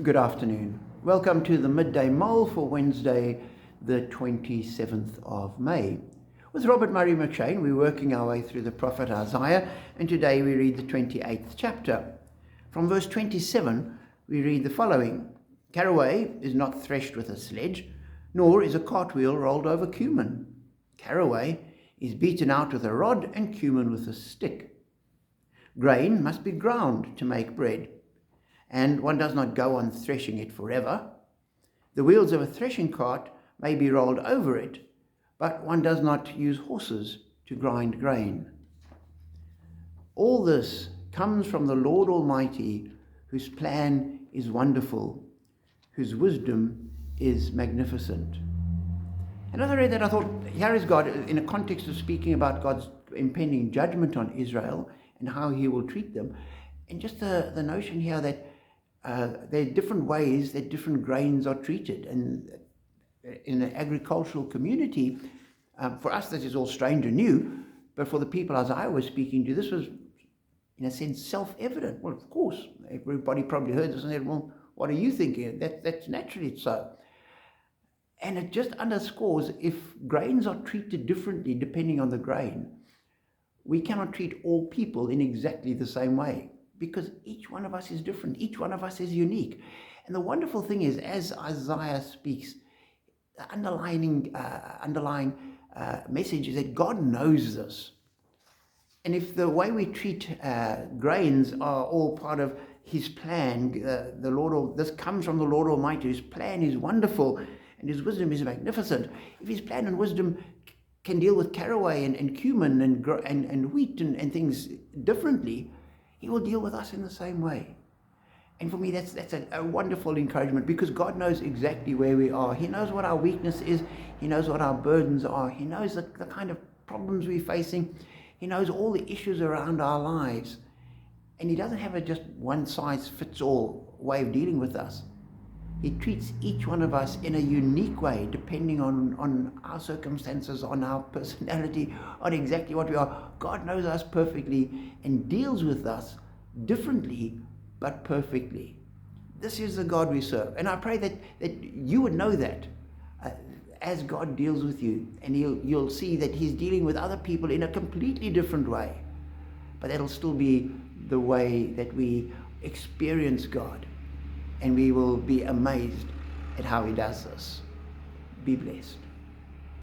Good afternoon. Welcome to the Midday Mull for Wednesday, the 27th of May. With Robert Murray McShane, we're working our way through the prophet Isaiah, and today we read the 28th chapter. From verse 27, we read the following: Caraway is not threshed with a sledge, nor is a cartwheel rolled over cumin. Caraway is beaten out with a rod, and cumin with a stick. Grain must be ground to make bread, and one does not go on threshing it forever. The wheels of a threshing cart may be rolled over it, but one does not use horses to grind grain. All this comes from the Lord Almighty, whose plan is wonderful, whose wisdom is magnificent. And as I read that, I thought, here is God in a context of speaking about God's impending judgment on Israel and how he will treat them. And just the notion here that there are different ways that different grains are treated. And in an agricultural community, for us this is all strange and new, but for the people as I was speaking to, this was, in a sense, self-evident. Well, of course, everybody probably heard this and said, well, what are you thinking? That's naturally so. And it just underscores, if grains are treated differently depending on the grain, we cannot treat all people in exactly the same way, because each one of us is different. Each one of us is unique. And the wonderful thing is, as Isaiah speaks, the underlying message is that God knows this. And if the way we treat grains are all part of his plan, this comes from the Lord Almighty, whose plan is wonderful and his wisdom is magnificent. If his plan and wisdom can deal with caraway and cumin and wheat and things differently, he will deal with us in the same way. And for me, that's a wonderful encouragement, because God knows exactly where we are. He knows what our weakness is. He knows what our burdens are. He knows the kind of problems we're facing. He knows all the issues around our lives. And he doesn't have a just one-size-fits-all way of dealing with us. He treats each one of us in a unique way, depending on our circumstances, on our personality, on exactly what we are. God knows us perfectly and deals with us differently, but perfectly. This is the God we serve. And I pray that you would know that as God deals with you, and you'll see that he's dealing with other people in a completely different way. But that'll still be the way that we experience God. And we will be amazed at how he does this. Be blessed.